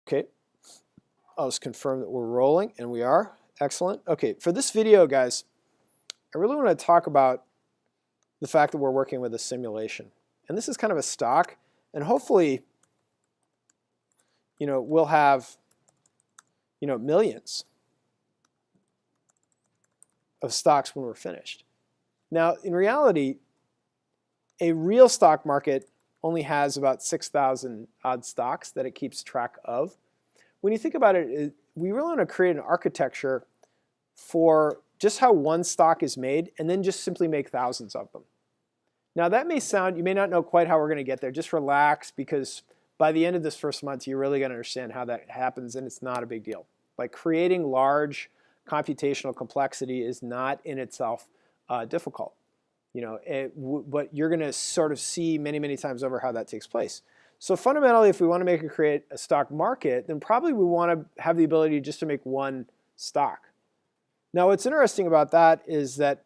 Okay, I'll just confirm that we're rolling, and we are. Excellent. Okay, for this video, guys, I really want to talk about the fact that we're working with a simulation. And this is kind of a stock, and hopefully, we'll have, millions of stocks when we're finished. Now, in reality, a real stock market only has about 6,000 odd stocks that it keeps track of. When you think about it, we really want to create an architecture for just how one stock is made and then just simply make thousands of them. Now that may sound, you may not know quite how we're going to get there. Just relax, because by the end of this first month, you're really going to understand how that happens, and it's not a big deal. Like, creating large computational complexity is not in itself difficult. But you're going to sort of see many, many times over how that takes place. So fundamentally, if we want to make and create a stock market, then probably we want to have the ability just to make one stock. Now, what's interesting about that is that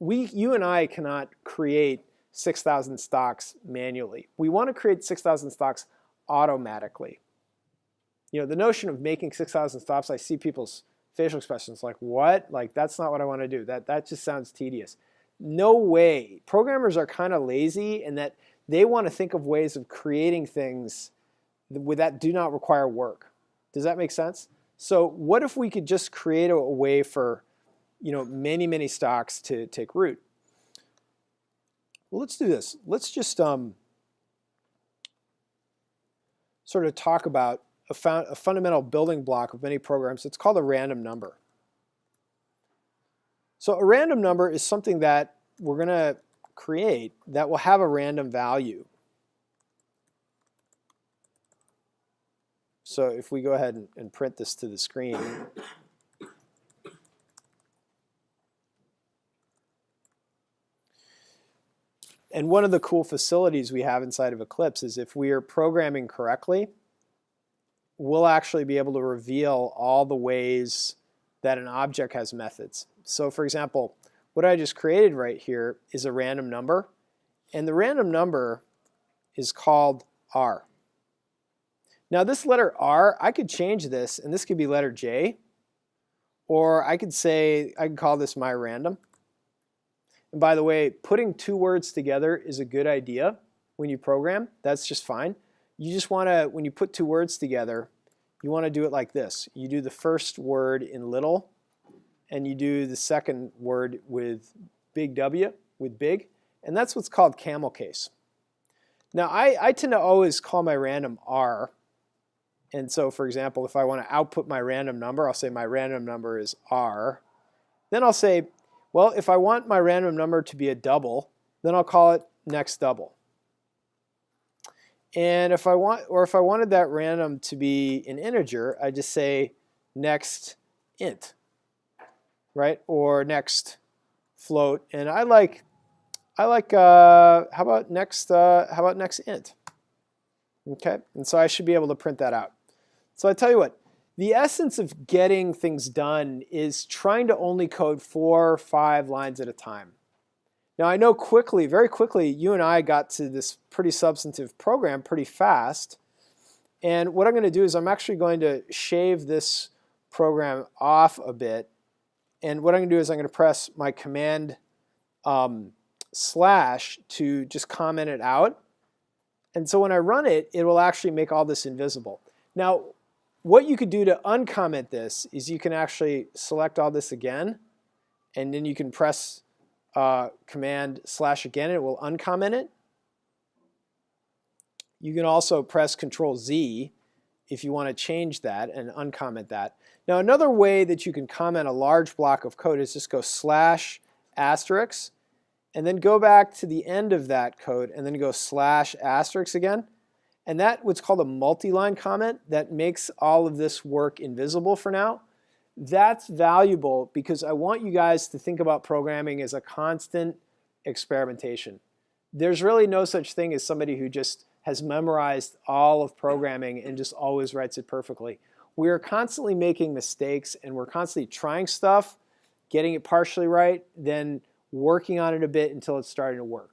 you and I cannot create 6,000 stocks manually. We want to create 6,000 stocks automatically. The notion of making 6,000 stocks, I see people's facial expressions like, what? Like, that's not what I want to do. That just sounds tedious. No way. Programmers are kind of lazy in that they want to think of ways of creating things that do not require work. Does that make sense? So what if we could just create a way for many, many stocks to take root? Well, let's do this. Let's just sort of talk about a fundamental building block of many programs. It's called a random number. So a random number is something that we're going to create that will have a random value. So if we go ahead and print this to the screen, and one of the cool facilities we have inside of Eclipse is if we are programming correctly, we'll actually be able to reveal all the ways that an object has methods. So for example, what I just created right here is a random number, and the random number is called R. Now this letter R, I could change this, and this could be letter J, or I could call this my random. And by the way, putting two words together is a good idea when you program. That's just fine. You just want to, when you put two words together, you want to do it like this. You do the first word in little, and you do the second word with big W, with big, and that's what's called camel case. Now I tend to always call my random R, and so for example, if I want to output my random number, I'll say my random number is R. Then I'll say, well, if I want my random number to be a double, then I'll call it next double. And if I wanted that random to be an integer, I just say next int, right? Or next float. And how about next int? Okay, and so I should be able to print that out. So I tell you what, the essence of getting things done is trying to only code 4 or 5 lines at a time. Now I know very quickly, you and I got to this pretty substantive program pretty fast. And what I'm going to do is I'm actually going to shave this program off a bit. And what I'm going to do is I'm going to press my command slash to just comment it out. And so when I run it, it will actually make all this invisible. Now, what you could do to uncomment this is you can actually select all this again, and then you can press command slash again, and it will uncomment it. You can also press Control Z if you want to change that and uncomment that. Now, another way that you can comment a large block of code is just go slash asterisk, and then go back to the end of that code, and then go slash asterisk again. And that's what's called a multi-line comment that makes all of this work invisible for now. That's valuable because I want you guys to think about programming as a constant experimentation. There's really no such thing as somebody who just has memorized all of programming and just always writes it perfectly. We're constantly making mistakes, and we're constantly trying stuff, getting it partially right, then working on it a bit until it's starting to work.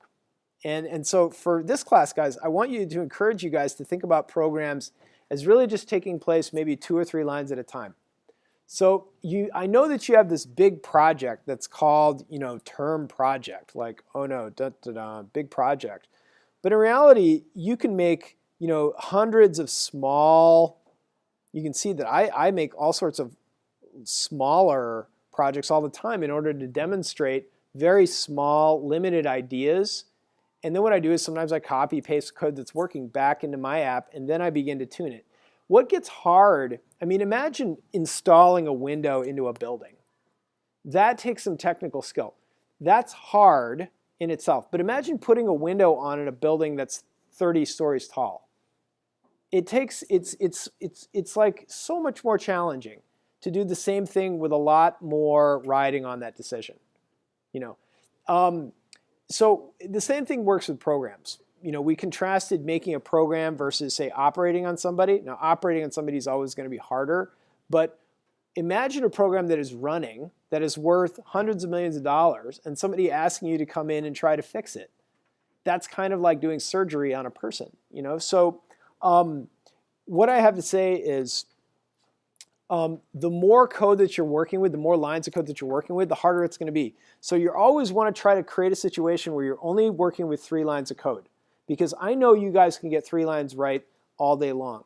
And so for this class, guys, I want to encourage you guys to think about programs as really just taking place maybe 2 or 3 lines at a time. So I know that you have this big project that's called, term project, like, oh no, big project. But in reality, you can make, hundreds of small, you can see that I make all sorts of smaller projects all the time in order to demonstrate very small, limited ideas. And then what I do is sometimes I copy, paste code that's working back into my app, and then I begin to tune it. What gets hard, imagine installing a window into a building. That takes some technical skill. That's hard in itself. But imagine putting a window on in a building that's 30 stories tall. It's like so much more challenging to do the same thing with a lot more riding on that decision. So the same thing works with programs. We contrasted making a program versus, say, operating on somebody. Now, operating on somebody is always going to be harder, but imagine a program that is running, that is worth hundreds of millions of dollars, and somebody asking you to come in and try to fix it. That's kind of like doing surgery on a person. So what I have to say is the more code that you're working with, the more lines of code that you're working with, the harder it's going to be. So you always want to try to create a situation where you're only working with 3 lines of code. Because I know you guys can get 3 lines right all day long.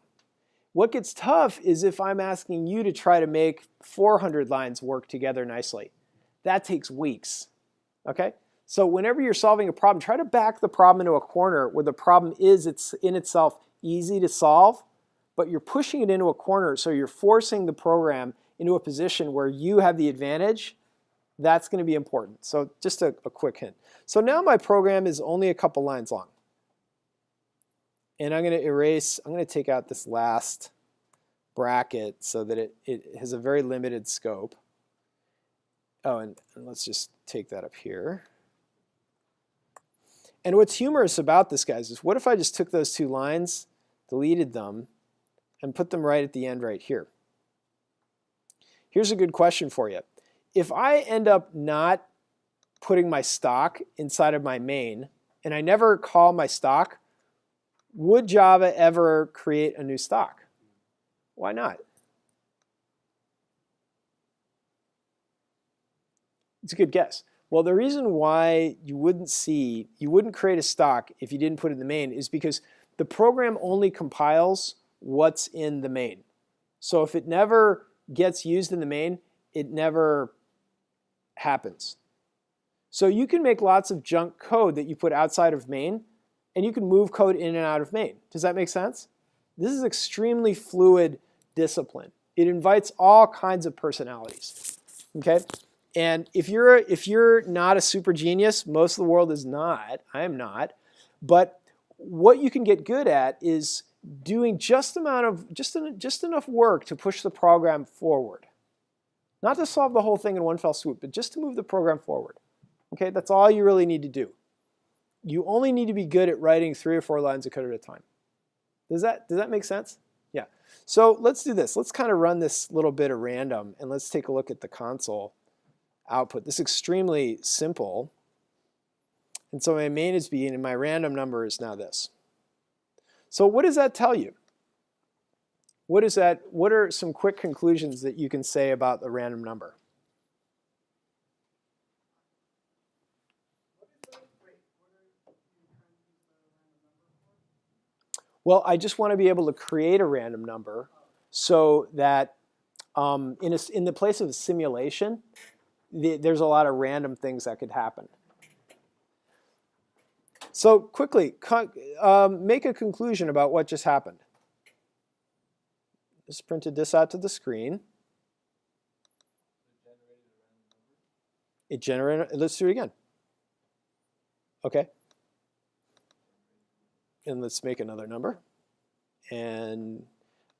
What gets tough is if I'm asking you to try to make 400 lines work together nicely. That takes weeks. Okay? So whenever you're solving a problem, try to back the problem into a corner where the problem is it's in itself easy to solve, but you're pushing it into a corner, so you're forcing the program into a position where you have the advantage. That's going to be important. So just a quick hint. So now my program is only a couple lines long. And I'm going to take out this last bracket so that it has a very limited scope. Oh, and let's just take that up here. And what's humorous about this, guys, is what if I just took those 2 lines, deleted them, and put them right at the end right here? Here's a good question for you. If I end up not putting my stock inside of my main, and I never call my stock, would Java ever create a new stock? Why not? It's a good guess. Well, the reason why you wouldn't create a stock if you didn't put it in the main is because the program only compiles what's in the main. So if it never gets used in the main, it never happens. So you can make lots of junk code that you put outside of main, and you can move code in and out of main. Does that make sense? This is extremely fluid discipline. It invites all kinds of personalities. Okay? And if you're not a super genius, most of the world is not. I am not. But what you can get good at is doing just enough work to push the program forward. Not to solve the whole thing in one fell swoop, but just to move the program forward. Okay? That's all you really need to do. You only need to be good at writing 3 or 4 lines of code at a time. Does that make sense? Yeah. So let's do this. Let's kind of run this little bit of random, and let's take a look at the console output. This is extremely simple. And so my main is B, and my random number is now this. So what does that tell you? What are some quick conclusions that you can say about the random number? Well, I just want to be able to create a random number so that in the place of a simulation, there's a lot of random things that could happen. So quickly, make a conclusion about what just happened. Just printed this out to the screen. It generated, let's do it again. Okay. And let's make another number. And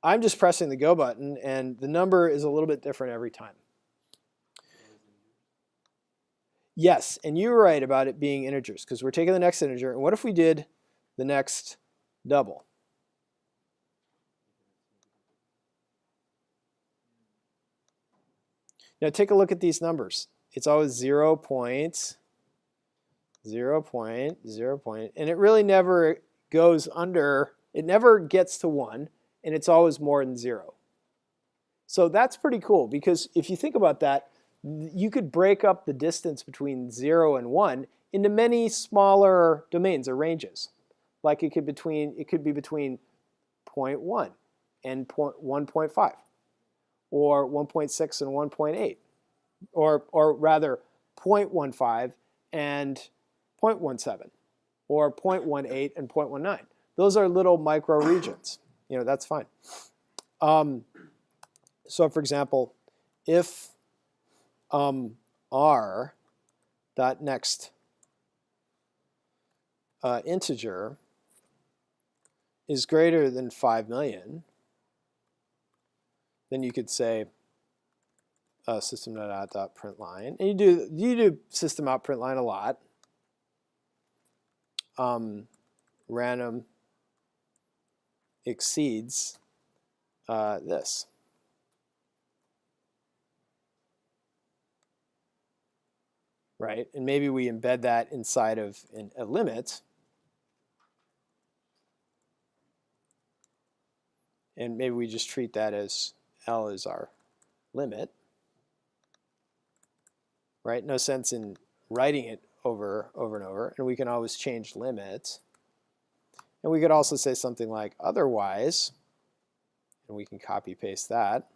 I'm just pressing the go button, and the number is a little bit different every time. Yes, and you were right about it being integers, because we're taking the next integer. And what if we did the next double? Now take a look at these numbers. It's always 0 point, 0 point, 0 point, and it really never goes under, it never gets to 1, and it's always more than 0. So that's pretty cool, because if you think about that, you could break up the distance between 0 and 1 into many smaller domains or ranges. Like it could be between 0.1 and 1.5, or 1.6 and 1.8, or rather 0.15 and 0.17, or 0.18 and 0.19. Those are little micro regions. That's fine. So for example, if r dot next integer is greater than 5 million, then you could say system.out.println, and you do system.out.println a lot. Random exceeds this. Right? And maybe we embed that inside of a limit. And maybe we just treat that as L is our limit. Right? No sense in writing it over and over. And we can always change limits. And we could also say something like otherwise, and we can copy paste that.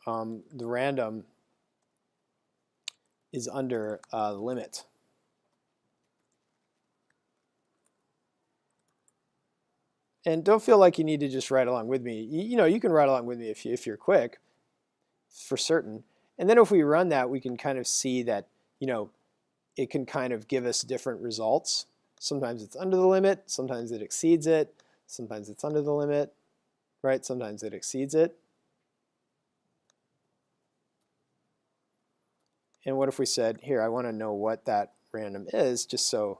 The random is under limit. And don't feel like you need to just write along with me. You can write along with me if you're quick, for certain. And then if we run that, we can kind of see that it can kind of give us different results. Sometimes it's under the limit, sometimes it exceeds it, sometimes it's under the limit, right? Sometimes it exceeds it. And what if we said, here, I want to know what that random is, just so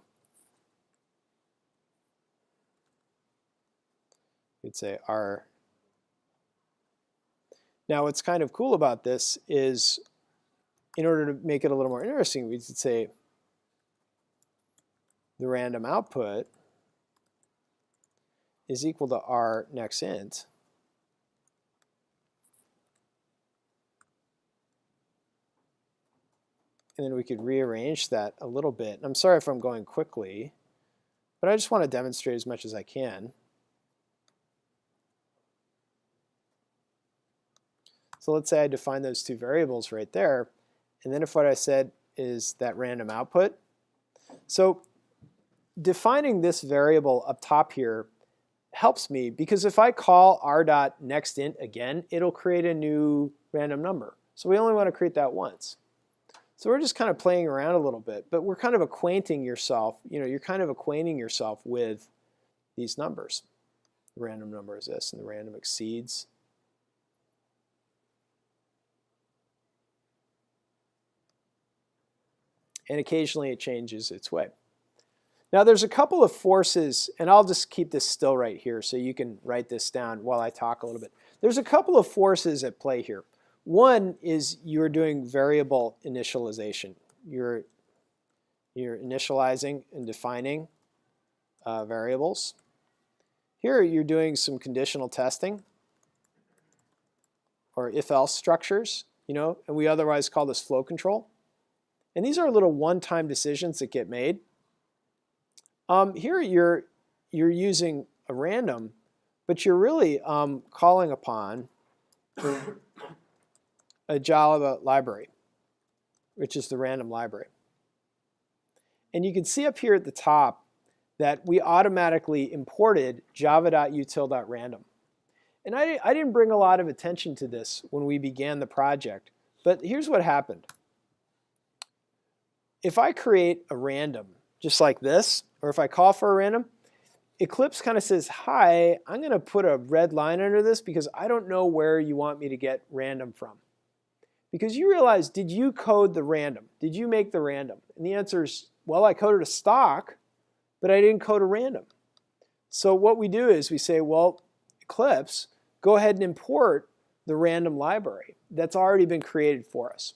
we'd say R. Now, what's kind of cool about this is, in order to make it a little more interesting, we could say the random output is equal to R next int. And then we could rearrange that a little bit. And I'm sorry if I'm going quickly, but I just want to demonstrate as much as I can. So let's say I define those two variables right there. And then if what I said is that random output. So defining this variable up top here helps me, because if I call r.nextInt again, it'll create a new random number. So we only want to create that once. So we're just kind of playing around a little bit, but we're kind of acquainting yourself, you're kind of acquainting yourself with these numbers. The random number is this, and the random exceeds. And occasionally it changes its way. Now there's a couple of forces, and I'll just keep this still right here so you can write this down while I talk a little bit. There's a couple of forces at play here. One is you're doing variable initialization. You're initializing and defining variables. Here you're doing some conditional testing, or if-else structures, and we otherwise call this flow control. And these are little one-time decisions that get made. Here you're using a random, but you're really calling upon a Java library, which is the random library. And you can see up here at the top that we automatically imported java.util.random. And I didn't bring a lot of attention to this when we began the project, but here's what happened. If I create a random just like this, or if I call for a random, Eclipse kind of says, hi, I'm going to put a red line under this because I don't know where you want me to get random from. Because you realize, did you code the random? Did you make the random? And the answer is, well, I coded a stock, but I didn't code a random. So what we do is we say, well, Eclipse, go ahead and import the random library that's already been created for us.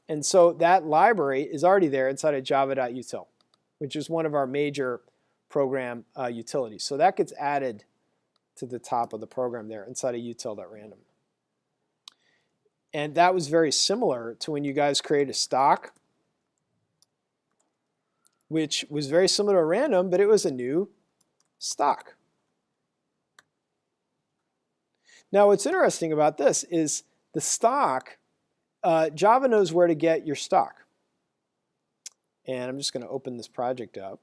And so that library is already there inside of java.util, which is one of our major program utility. So that gets added to the top of the program there inside of util.random. And that was very similar to when you guys create a stock, which was very similar to random, but it was a new stock. Now what's interesting about this is the stock, Java knows where to get your stock. And I'm just going to open this project up.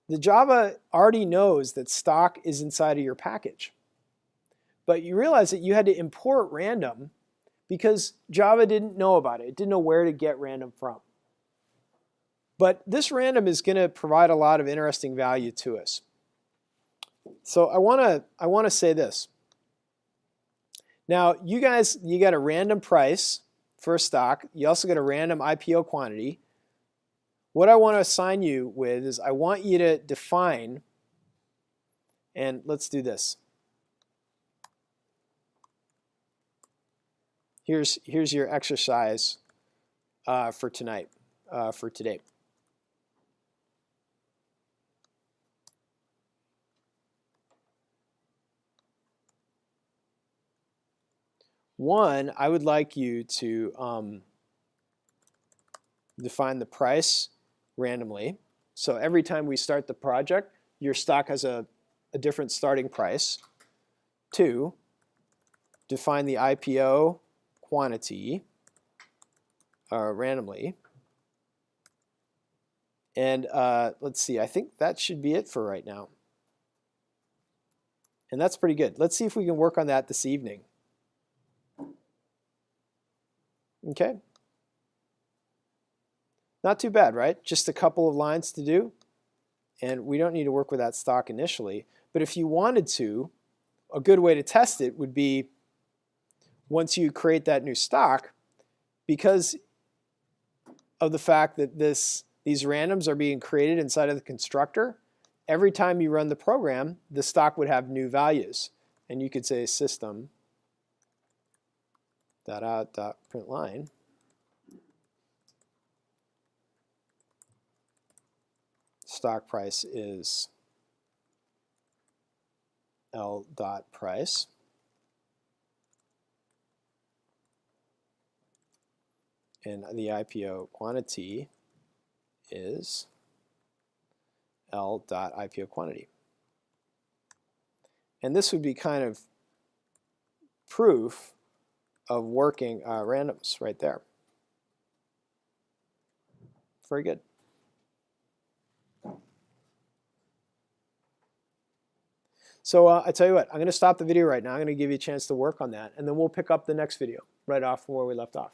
The Java already knows that stock is inside of your package. But you realize that you had to import random because Java didn't know about it. It didn't know where to get random from. But this random is going to provide a lot of interesting value to us. So I want to say this. Now, you guys, you got a random price for a stock. You also get a random IPO quantity. What I want to assign you with is I want you to define, and let's do this. Here's your exercise for tonight, for today. One, I would like you to define the price randomly. So every time we start the project, your stock has a different starting price. Two, define the IPO quantity randomly. And let's see, I think that should be it for right now. And that's pretty good. Let's see if we can work on that this evening. Okay. Not too bad, right? Just a couple of lines to do. And we don't need to work with that stock initially. But if you wanted to, a good way to test it would be once you create that new stock, because of the fact that these randoms are being created inside of the constructor, every time you run the program, the stock would have new values. And you could say system.out.println stock price is L.price. And the IPO quantity is L.IPO quantity. And this would be kind of proof of working randoms right there. Very good. So I tell you what, I'm going to stop the video right now. I'm going to give you a chance to work on that, and then we'll pick up the next video right off from where we left off.